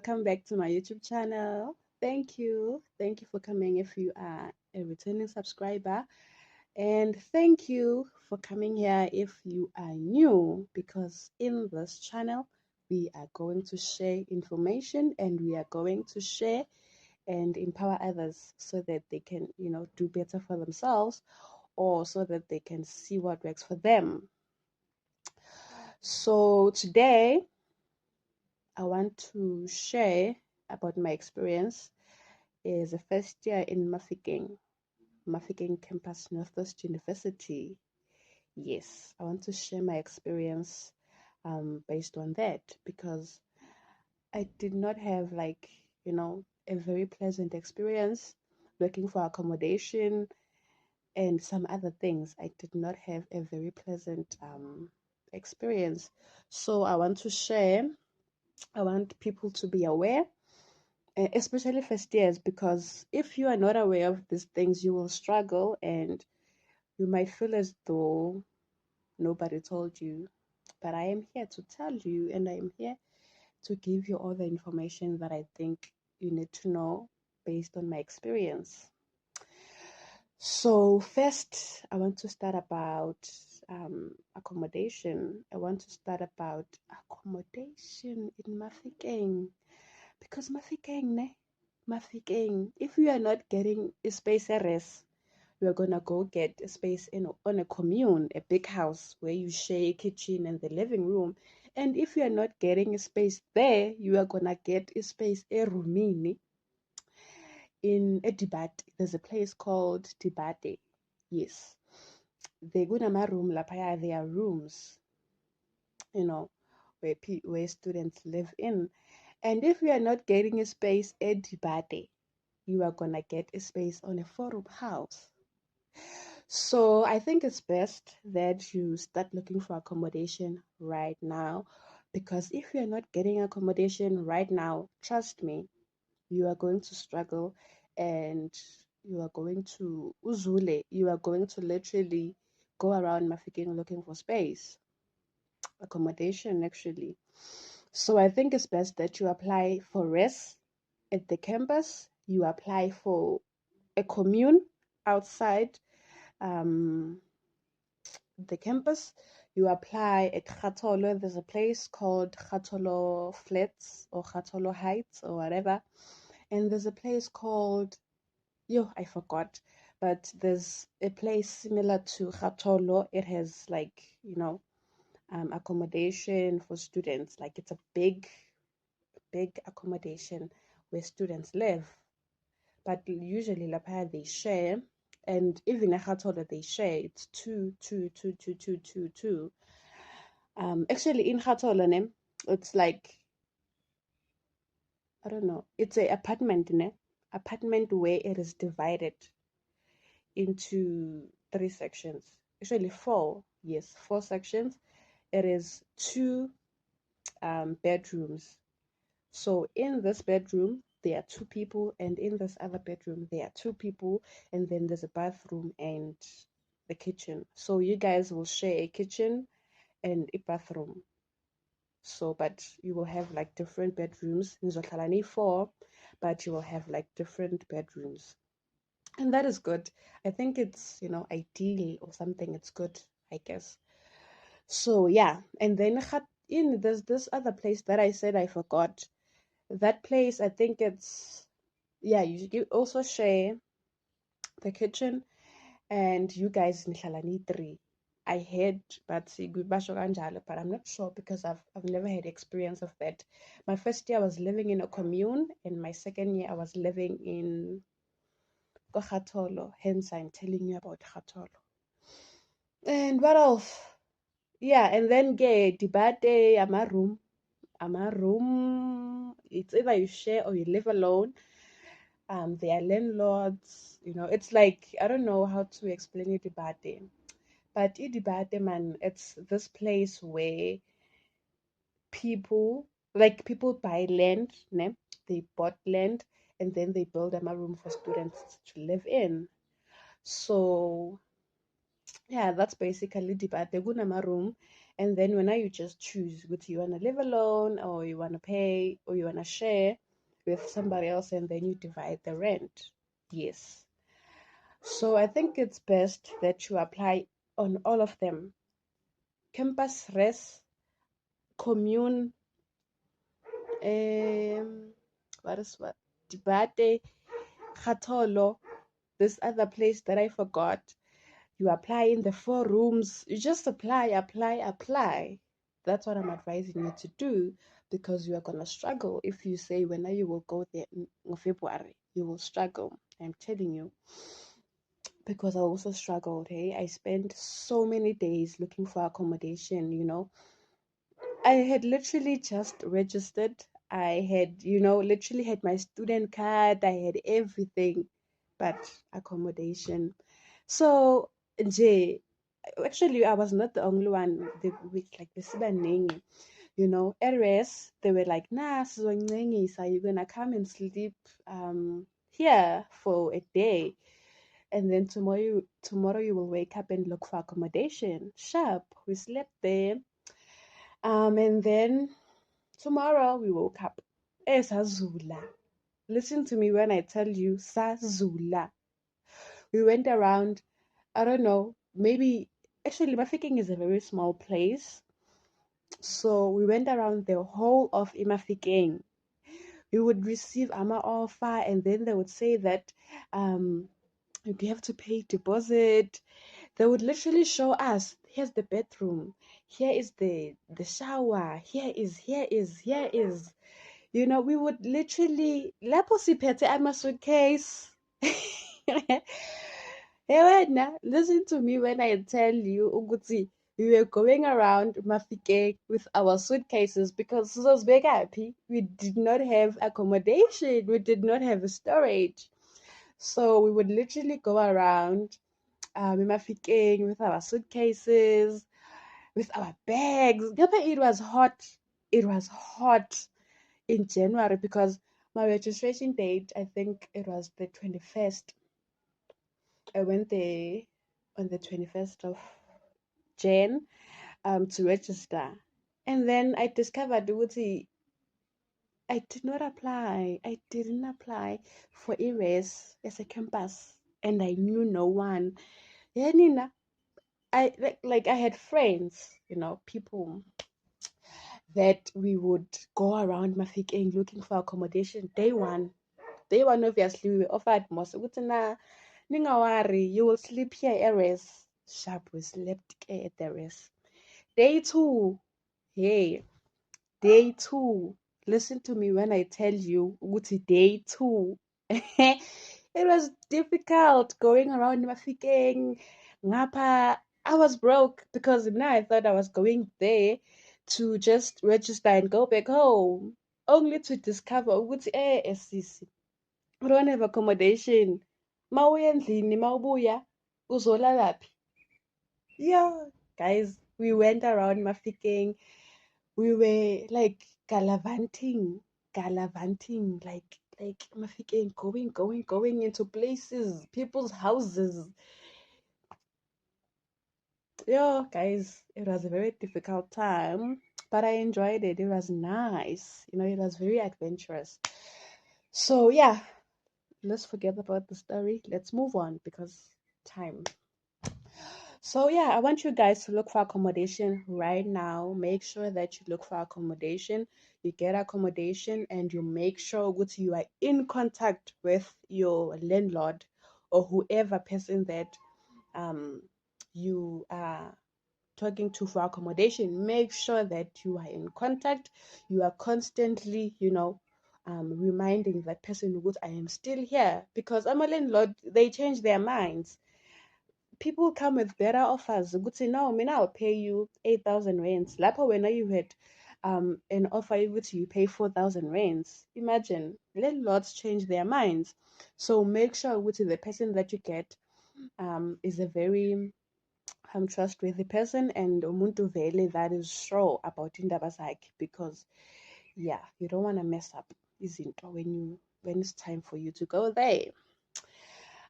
welcome back to my YouTube channel. Thank you. Thank you for coming if you are a returning subscriber. And thank you for coming here if you are new, because in this channel, we are going to share information and we are going to share and empower others so that they can, do better for themselves or so that they can see what works for them. So today, I want to share about my experience as a first year in Mafikeng Campus, Northwest University. Yes, I want to share my experience based on that, because I did not have a very pleasant experience looking for accommodation and some other things. I did not have a very pleasant experience. So I want to share. I want people to be aware, especially first years, because if you are not aware of these things, you will struggle and you might feel as though nobody told you. But I am here to tell you, and I am here to give you all the information that I think you need to know based on my experience. So first, I want to start about accommodation. I want to start about accommodation in Mafikeng, because Mafikeng, if you are not getting a space res, you are gonna go get a space on a commune, a big house where you share a kitchen and the living room. And if you are not getting a space there, you are gonna get a space a roomini in a Dibate. There's a place called Dibate. Yes. They go to my room, lapaya, there are rooms, where students live in. And if you are not getting a space at Dibate, you are gonna get a space on a forum house. So I think it's best that you start looking for accommodation right now, because if you're not getting accommodation right now, trust me, you are going to struggle, and you are going to uzule, you are going to literally go around Mafikeng looking for space, accommodation actually. So I think it's best that you apply for res at the campus, you apply for a commune outside the campus, you apply at Khatolo. There's a place called Khatolo Flats or Khatolo Heights or whatever. And there's a place called, I forgot. But there's a place similar to Khatolo. It has accommodation for students. Like it's a big, big accommodation where students live. But usually Lapaya they share, and even a Khatolo they share. It's two. Actually in Khatolo, it's like, I don't know, it's a apartment where it is divided into 3 sections. Actually four, yes, 4 sections. It is two bedrooms. So in this bedroom there are 2 people, and in this other bedroom there are 2 people, and then there's a bathroom and the kitchen. So you guys will share a kitchen and a bathroom. So, but you will have like different bedrooms. Nizokhalani 4, but you will have like different bedrooms. And that is good. I think it's, ideal or something. It's good, I guess. So, yeah. And then there's this other place that I said I forgot. That place, I think it's, yeah, you also share the kitchen, and you guys nihlalani 3. I heard, but but I'm not sure because I've never had experience of that. My first year I was living in a commune, and my second year I was living in Khatolo. Hence I'm telling you about Khatolo. And what else? Yeah, and then get debate. I'm a room. It's either you share or you live alone. They are landlords. It's like, I don't know how to explain it debate. But Idibate, man, it's this place where people buy land, ne? They bought land, and then they build a room for students to live in. So yeah, that's basically Dibate. Gunama room, And then when you just choose whether you want to live alone or you want to pay or you want to share with somebody else, and then you divide the rent. Yes. So I think it's best that you apply on all of them. Campus, res, commune, what is what? Debate, Khatolo, this other place that I forgot. You apply in the 4 rooms. You just apply, apply, apply. That's what I'm advising you to do, because you are gonna struggle if you say when you will go there in February. You will struggle. I'm telling you, because I also struggled. Hey, I spent so many days looking for accommodation. I had literally just registered. I had, literally had my student card. I had everything, but accommodation. So, Jay, actually, I was not the only one. With like the Sibaneng, areas, they were like, nah, so you're gonna come and sleep here for a day, and then tomorrow you will wake up and look for accommodation. Sharp. We slept there. And then tomorrow we woke up. Sazula. Listen to me when I tell you Sazula. We went around, I don't know, maybe actually Mafikeng is a very small place. So we went around the whole of Mafikeng. We would receive Ama offer, and then they would say that you have to pay deposit. They would literally show us, here's the bedroom, here is the shower, here is. We would literally lapho siphethe ama-suitcase. Hey wena, listen to me when I tell you ukuthi we were going around Mafikeng with our suitcases because sizozibekaphi? We did not have accommodation, we did not have a storage. So we would literally go around Mafikeng with our suitcases, with our bags. It was hot. It was hot in January because my registration date, I think it was the 21st. I went there on the 21st of Jan to register. And then I discovered Uti, I did not apply. I didn't apply for ERES as a campus. And I knew no one. Yeah, Nina, I like I had friends, people that we would go around Mafikeng looking for accommodation. Day one, obviously, we were offered most. Na, ningawari, you will sleep here at rest. Sharp, we slept at the rest. Day two, hey, day two. Listen to me when I tell you, day two. It was difficult going around Mafikeng. Ngapa, I was broke because now I thought I was going there to just register and go back home, only to discover ukuthi sisi, we don't have accommodation. Mawuya endlini, mawubuya, uzolalaphi? Yeah, guys, we went around Mafikeng. We were like gallivanting, like Mafikeng, going into places, people's houses. Yeah, guys, it was a very difficult time, but I enjoyed it. It was nice. It was very adventurous. So yeah, let's forget about the story. Let's move on because time. So yeah, I want you guys to look for accommodation right now. Make sure that you look for accommodation. You get accommodation and you make sure that you are in contact with your landlord or whoever person that you are talking to for accommodation. Make sure that you are in contact. You are constantly, reminding that person that I am still here, because I'm a landlord. They change their minds. People come with better offers. Good to know. I'll pay you 8,000 rands. Lapo when you had an offer which you pay 4,000 rands. Imagine landlords change their minds. So make sure which the person that you get is a very trustworthy person and umuntu vele that is sure about indaba zakhe, because yeah, you don't want to mess up izinto when it's time for you to go there.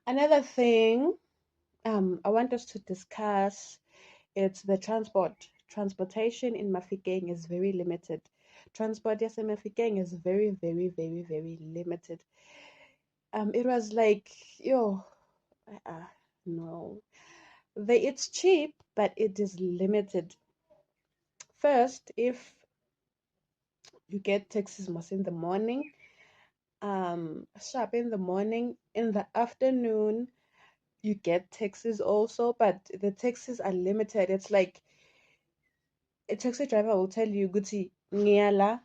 Another thing I want us to discuss, it's the transport. transportation in Mafikeng is very limited. Transport, yes, in Mafikeng is very, very, very, very limited. It was like, yo, uh, no, it's cheap, but it is limited. First, if you get taxis most in the morning, sharp in the morning, in the afternoon, you get taxis also, but the taxis are limited. It's like a taxi driver will tell you, Guti, Niala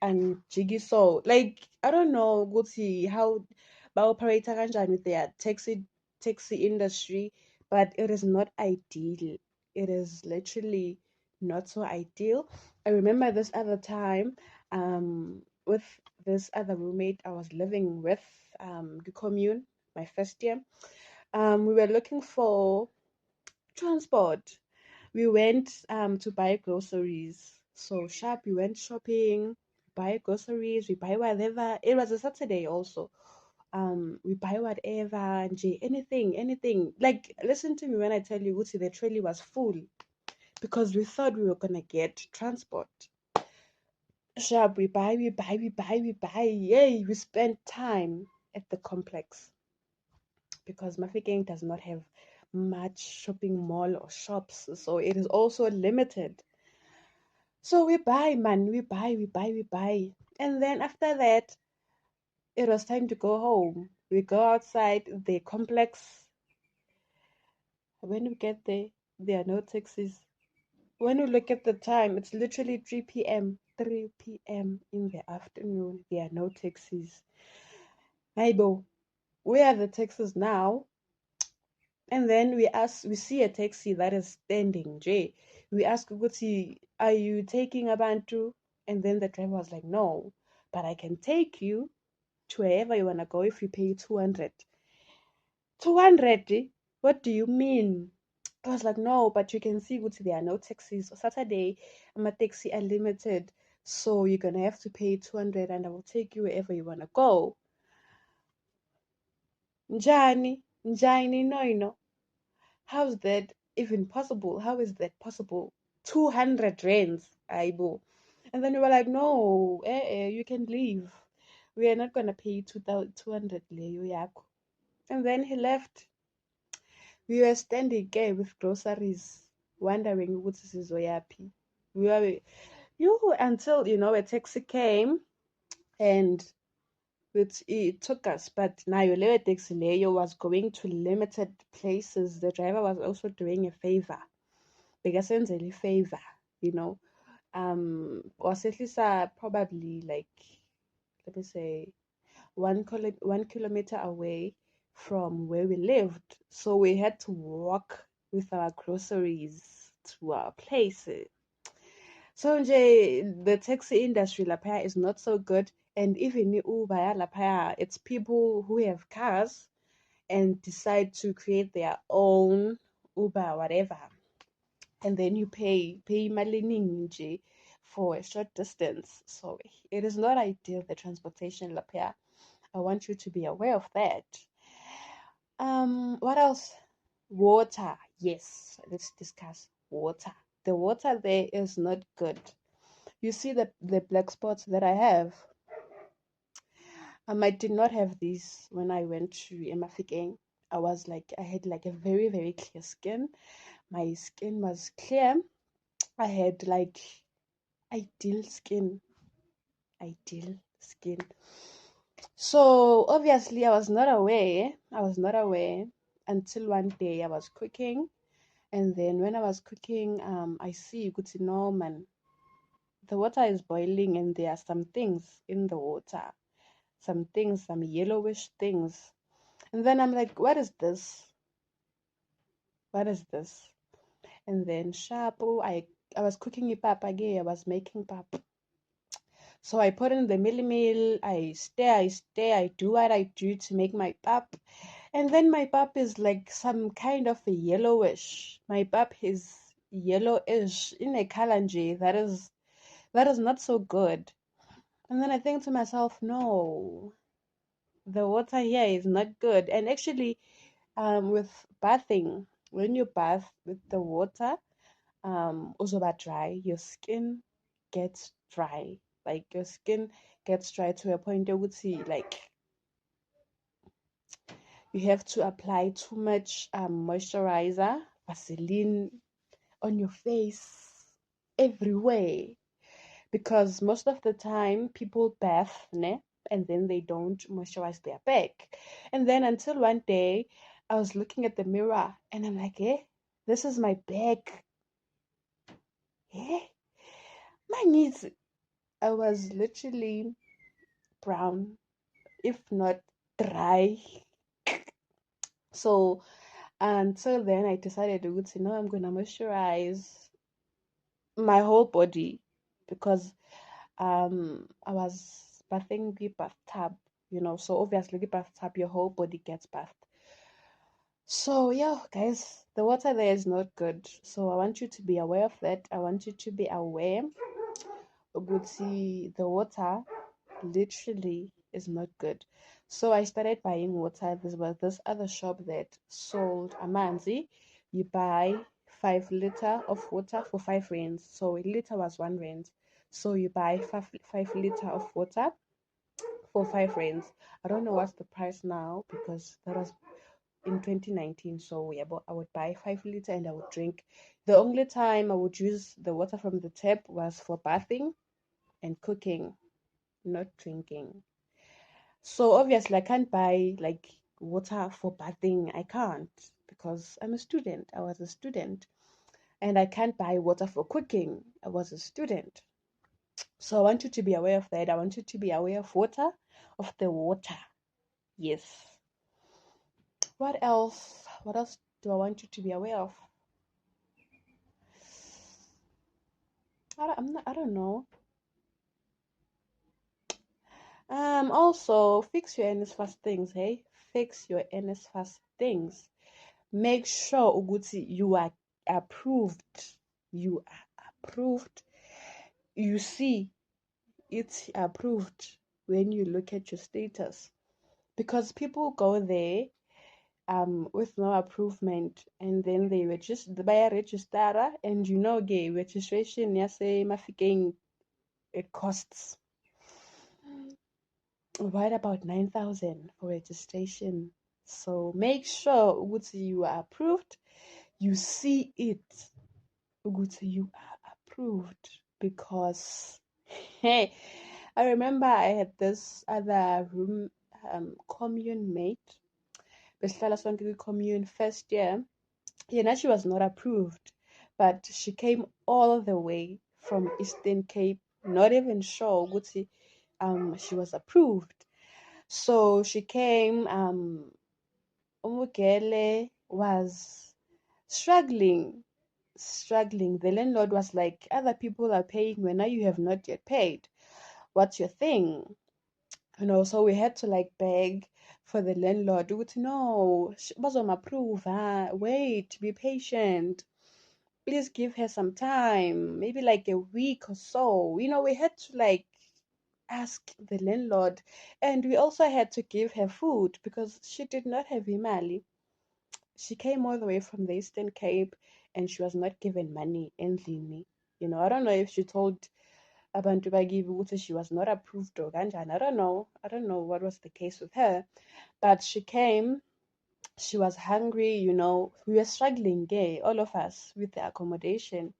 and Jiggy so. Like, I don't know, Guti, how ba operate kanjani with their taxi industry, but it is not ideal. It is literally not so ideal. I remember this other time, with this other roommate I was living with, the commune, my first year. We were looking for transport. We went to buy groceries. So sharp, we went shopping, buy groceries, we buy whatever. It was a Saturday also. We buy whatever, anything. Like, listen to me when I tell you, Gucci, the trolley was full because we thought we were gonna get transport. Sharp, we buy. Yay, we spent time at the complex because Mafikeng does not have much shopping mall or shops, so it is also limited. So we buy, man, we buy. And then after that, it was time to go home. We go outside the complex. When we get there are no taxis. When we look at the time, it's literally 3 p.m. 3 p.m. in the afternoon. There are no taxis. Aibo, where are the taxis now? And then we see a taxi that is standing, Jay. We ask Guti, are you taking Abantu? And then the driver was like, no, but I can take you to wherever you wanna go if you pay 200. 200? What do you mean? I was like, no, but you can see Guti, there are no taxis. So Saturday, I'm a taxi unlimited. So you're gonna have to pay 200 and I will take you wherever you wanna go. Njani, no. How's that even possible? How is that possible? 200 rands, Aibo. And then we were like, no, you can leave. We are not going to pay you 2,200 leyo yako. And then he left. We were standing there with groceries, wondering what is Zoyapi. We were, until, a taxi came and it took us, but now your lewe taxi leyo was going to limited places. The driver was also doing a favor. Bekasenzela favor, wasehlisa probably like, let me say, 1 kilometer away from where we lived. So we had to walk with our groceries to our places. So nje, the taxi industry lapaya is not so good. And even Uber lapaya, it's people who have cars and decide to create their own Uber, whatever. And then you pay malininji for a short distance. So it is not ideal, the transportation lapia. I want you to be aware of that. What else? Water. Yes, let's discuss water. The water there is not good. You see the black spots that I have. I did not have these when I went to Mafikeng. I had like a very, very clear skin. My skin was clear. I had like ideal skin. Ideal skin. So obviously I was not aware. Until one day I was cooking, and then when I was cooking, I see good to know, man, the water is boiling and there are some things in the water. Some yellowish things. And then I'm like, what is this? What is this? And then sharpo, I was cooking it pap again, I was making pap. So I put in the meal, I stir, I do what I do to make my pap. And then my pap is like some kind of a yellowish. My pap is yellowish in a color that is not so good. And then I think to myself, no, the water here is not good. And actually, with bathing, when you bath with the water, uzoba dry, your skin gets dry. Like your skin gets dry to a point I would see like you have to apply too much moisturizer, Vaseline on your face everywhere because most of the time people bath ne, and then they don't moisturize their back. And then until one day I was looking at the mirror and I'm like, this is my back. My knees. I was literally brown, if not dry. So until then I decided to know I'm gonna moisturize my whole body because I was bathing the bathtub, so obviously the bathtub your whole body gets bathed. So yeah, guys, the water there is not good. So I want you to be aware of that. I want you to be aware see the water literally is not good. So I started buying water. There was this other shop that sold amanzi. You buy 5 liter of water for 5 rands. So a liter was 1 rand. So you buy 5 liter of water for 5 rands. I don't know what's the price now because that was in 2019. So yeah, but I would buy 5 liter and I would drink. The only time I would use the water from the tap was for bathing and cooking, not drinking. So obviously I can't buy like water for bathing. I can't because I'm a student. I was a student. And I can't buy water for cooking. I was a student. So I want you to be aware of that. I want you to be aware of water, of the water. Yes. What else? What else do I want you to be aware of? I don't know. Also fix your NSFAS things, hey? Fix your NSFAS things. Make sure Uguti you are approved. You are approved. You see it's approved when you look at your status. Because people go there with no approval and then they register by register and gay registration yes Mafikeng it costs right about 9,000 for registration. So make sure Uguti you are approved. You see it. Uguti you are approved because hey, I remember I had this other room commune mate. Besihlala sonke commune first year. Yeah, she was not approved, but she came all the way from Eastern Cape, not even sure ukuthi she was approved. So she came, Umugele was struggling, struggling. The landlord was like, other people are paying when now you have not yet paid. What's your thing? So we had to like beg for the landlord. We would no, approve, wait, be patient. Please give her some time, maybe like a week or so. We had to like ask the landlord, and we also had to give her food because she did not have imali. She came all the way from the Eastern Cape and she was not given money endlini. I don't know if she told abantu bakibi ukuthi she was not approved or kanjani. I don't know. I don't know what was the case with her. But she came, she was hungry, we were struggling gay, all of us, with the accommodation.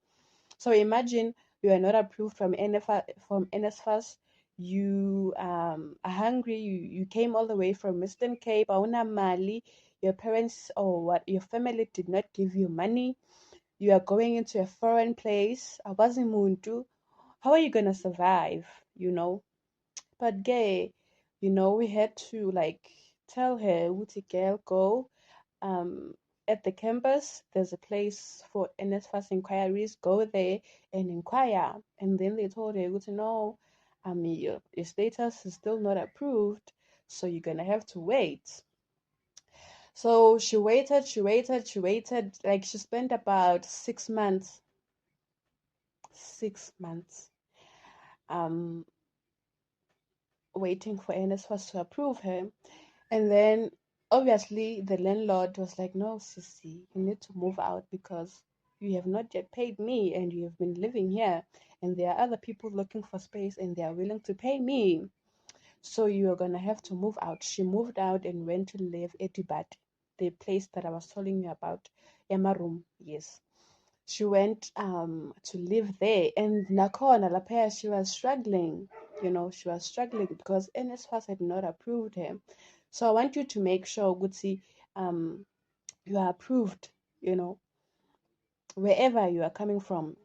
So imagine you are not approved from NSFAS, you are hungry, you came all the way from Western Cape, Auna Mali, your parents or what your family did not give you money, you are going into a foreign place, Abazimuntu, how are you gonna survive, But gay, we had to like tell her, Wuti girl, go um, at the campus, there's a place for NSFAS inquiries. Go there and inquire. And then they told her, good to know, your status is still not approved, so you're gonna have to wait. So she waited, she waited, she waited. Like she spent about 6 months, 6 months, um, waiting for NSFAS to approve her. And then obviously the landlord was like, no, sissy, you need to move out because You have not yet paid me, and you have been living here, and there are other people looking for space, and they are willing to pay me. So you are gonna have to move out. She moved out and went to live at Dubai, the place that I was telling you about, Emma room. Yes, she went to live there, and nakhona lapha she was struggling. She was struggling because NSFAS had not approved her. So I want you to make sure, Gutsi, you are approved. Wherever you are coming from,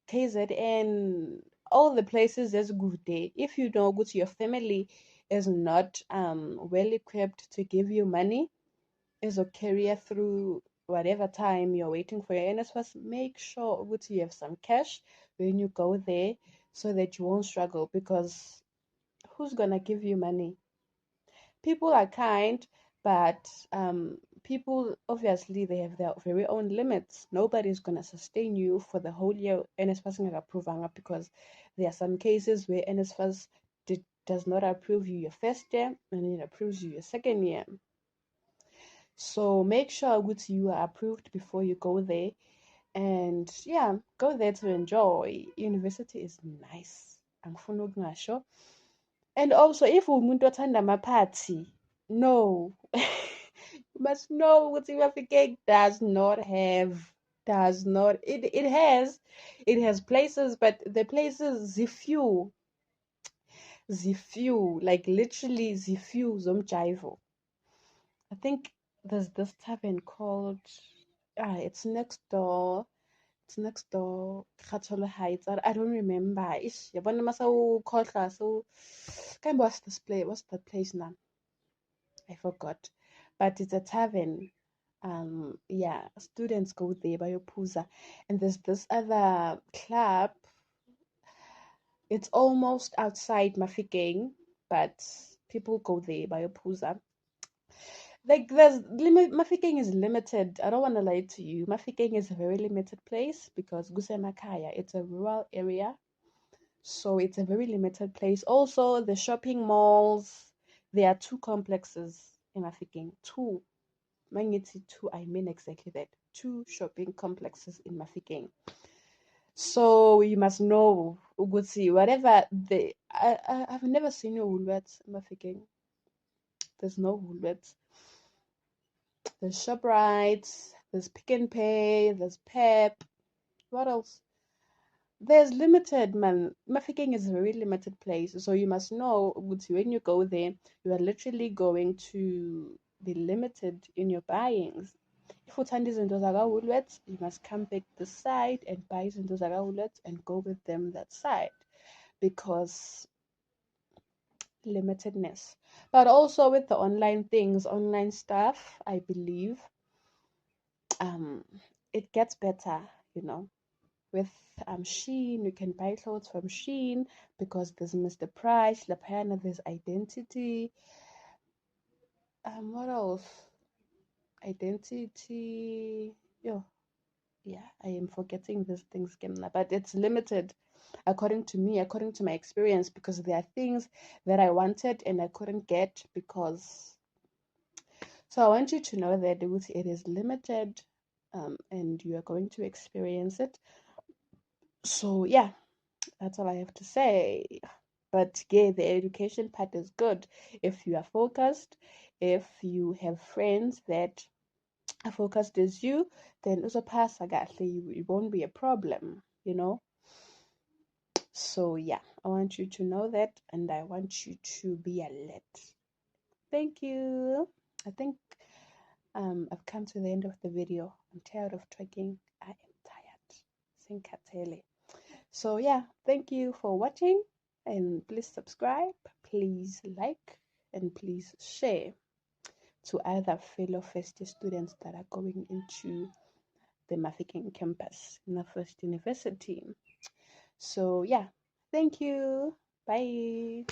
KZN, all the places there's good day. If you know good, your family is not well equipped to give you money as a carrier through whatever time you're waiting for your NSFAS, make sure good you have some cash when you go there so that you won't struggle, because who's gonna give you money? People are kind, but people obviously they have their very own limits. Nobody's gonna sustain you for the whole year. NSFAS approving, because there are some cases where NSFAS does not approve you your first year and it approves you your second year. So make sure that you are approved before you go there, and yeah, go there to enjoy. University is nice. Angifuni ukungasho. And also, if umuntu othanda amaphathi, no. You must know what Mafikeng does not, it has places, but the places few, like literally few zomjaivo. I think there's this tavern called, it's next door. It's next door, Khatolo Heights. I don't remember. Ish, yabona masa ukhohlwa, so kind what's this place? What's that place now? I forgot. But it's a tavern. Yeah, students go there by Puza. And there's this other club. It's almost outside Mafikeng, but people go there by Puza. Like there's limit. Mafikeng is limited. I don't want to lie to you. Mafikeng is a very limited place because Gusemakaya, it's a rural area, so it's a very limited place. Also, the shopping malls. There are two complexes in Mafikeng. Two. Mangiti two. I mean exactly that. Two shopping complexes in Mafikeng. So you must know Uguti, whatever I've never seen a Woolworths in Mafikeng. There's no Woolworths. There's ShopRite, there's Pick and Pay, there's Pep. What else? There's limited, man. Mafikeng is a very limited place. So you must know when you go there, you are literally going to be limited in your buyings. If uthanda izinto zaka-Woolworths, you must come back this side and buy izinto zaka-Woolworths and go with them that side, because limitedness. But also with the online things, online stuff, I believe it gets better, with Shein. You can buy clothes from Shein because there's Mr. Price, Lapana, there's Identity. What else? Identity. Yo, yeah, I am forgetting these things, but it's limited according to me, according to my experience, because there are things that I wanted and I couldn't get because. So I want you to know that it is limited, and you are going to experience it. So yeah, that's all I have to say. But yeah, the education part is good. If you are focused, if you have friends that are focused as you, then uzopasa kahle, it won't be a problem. So yeah, I want you to know that, and I want you to be alert. Thank you. I think I've come to the end of the video. I'm tired of talking. I am tired. Sinkatele. So yeah, thank you for watching, and please subscribe, please like, and please share to other fellow first year students that are going into the Mafikeng campus in the first university. So yeah, thank you. Bye.